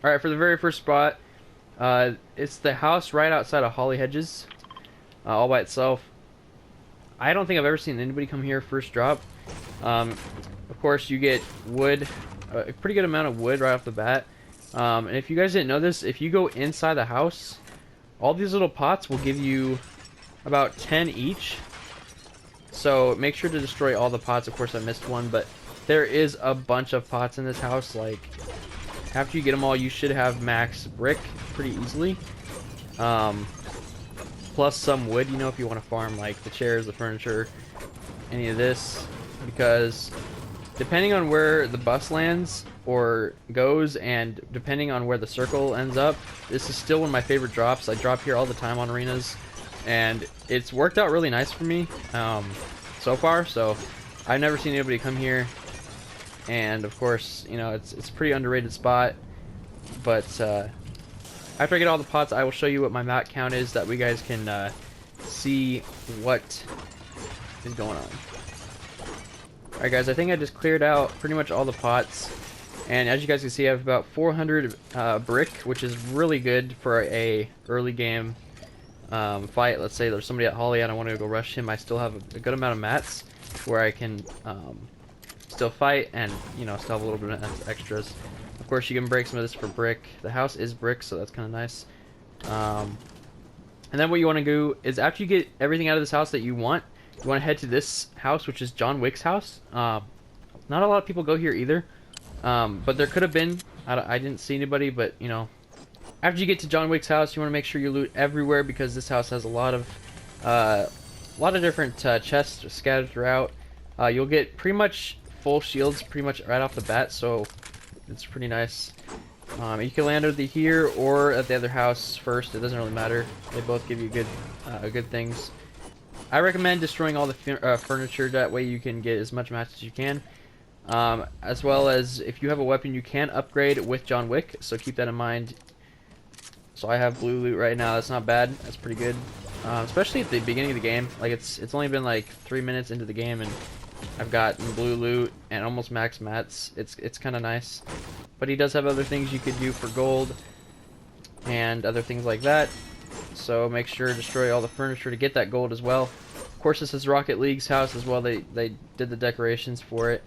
Alright, for the very first spot, it's the house right outside of Holly Hedges, all by itself. I don't think I've ever seen anybody come here first drop. Of course, you get wood, a pretty good amount of wood right off the bat. And if you guys didn't know this, if you go inside the house, all these little pots will give you about 10 each. So make sure to destroy all the pots. Of course, I missed one, but there is a bunch of pots in this house. Like, after you get them all, you should have max brick pretty easily. Plus some wood, you know, if you want to farm like the chairs, the furniture, any of this. Because depending on where the bus lands or goes, and depending on where the circle ends up, this is still one of my favorite drops. I drop here all the time on arenas, and it's worked out really nice for me so far. So I've never seen anybody come here, and of course, you know, it's a pretty underrated spot. But after I get all the pots, I will show you what my mat count is, that we guys can see what is going on. Alright guys, I think I just cleared out pretty much all the pots, and as you guys can see, I have about 400 brick, which is really good for a early game fight. Let's say there's somebody at Holly and I want to go rush him. I still have a good amount of mats where I can still fight, and you know, still have a little bit of extras. Of course, you can break some of this for brick. The house is brick, so that's kind of nice. And then what you want to do is, after you get everything out of this house that you want to head to this house, which is John Wick's house. Not a lot of people go here either, but there could have been. I didn't see anybody, but you know, after you get to John Wick's house, you want to make sure you loot everywhere, because this house has a lot of different chests scattered throughout. You'll get pretty much full shields pretty much right off the bat, so it's pretty nice. You can land either here or at the other house first. It doesn't really matter. They both give you good things. I recommend destroying all the furniture. That way you can get as much mats as you can. As well as, if you have a weapon, you can upgrade with John Wick, so keep that in mind. So I have blue loot right now. That's not bad. That's pretty good. Especially at the beginning of the game. Like, it's only been like 3 minutes into the game, and I've gotten blue loot and almost max mats. It's kind of nice. But he does have other things you could do for gold and other things like that. So make sure to destroy all the furniture to get that gold as well. Of course, this is Rocket League's house as well. They did the decorations for it.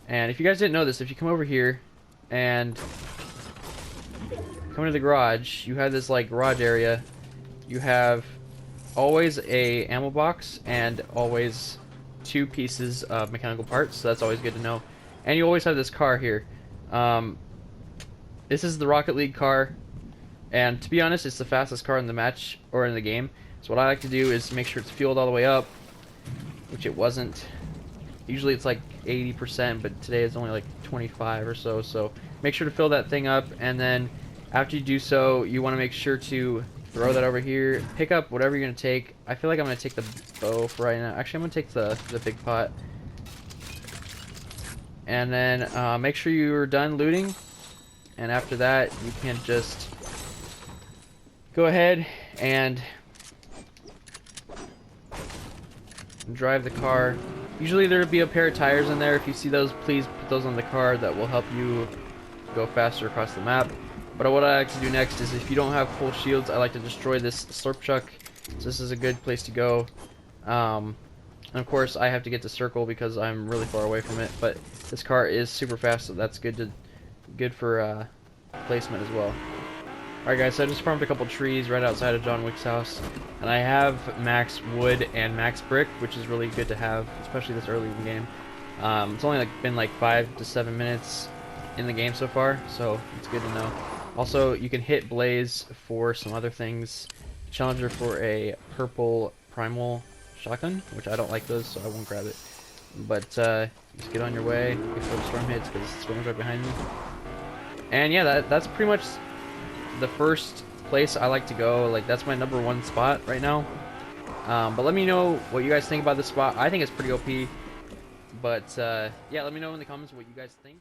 And if you guys didn't know this, if you come over here and come into the garage, you have this like garage area. You have always a ammo box and always 2 pieces of mechanical parts, so that's always good to know. And you always have this car here. This is the Rocket League car, and to be honest, it's the fastest car in the match or in the game. So what I like to do is make sure it's fueled all the way up, which it wasn't. Usually it's like 80%, but today it's only like 25 or so. So make sure to fill that thing up, and then after you do so, you want to make sure to throw that over here. Pick up whatever you're going to take. I feel like I'm going to take the bow for right now. Actually, I'm going to take the big pot. And then make sure you're done looting. And after that, you can just go ahead and drive the car. Usually there'll be a pair of tires in there. If you see those, please put those on the car. That will help you go faster across the map. But what I like to do next is, if you don't have full shields, I like to destroy this slurp truck. So this is a good place to go. And of course, I have to get to circle because I'm really far away from it. But this car is super fast, so that's good for placement as well. Alright guys, so I just farmed a couple trees right outside of John Wick's house, and I have max wood and max brick, which is really good to have, especially this early in the game. It's only been like 5 to 7 minutes in the game so far, so it's good to know. Also, you can hit Blaze for some other things. Challenger for a purple primal shotgun, which I don't like those, so I won't grab it. But just get on your way before the storm hits, because the storm's right behind me. And yeah, that's pretty much the first place I like to go. Like, that's my #1 spot right now. But let me know what you guys think about this spot. I think it's pretty OP. But yeah, let me know in the comments what you guys think.